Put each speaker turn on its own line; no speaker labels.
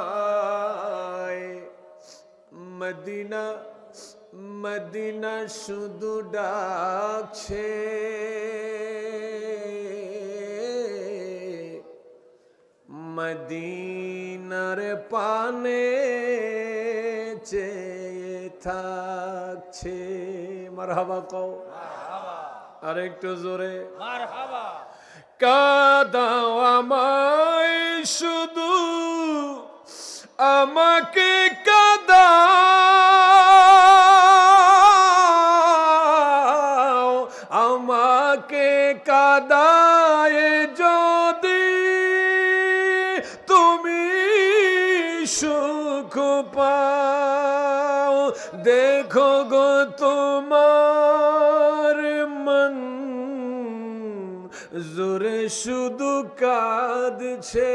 মদিনায় Medina Medina শুধু ডাকছে মদিনার পানে চেয়ে থাকছে মারহাবা কও আরেকটু জোরে
মারহাবা
কাদাও আমায় শুধু আমাকে কাদাও আমাকে কাদায় যদি তুমি সুখ পাও দেখো গো তোমার মন জোরে শুধু কাঁদছে।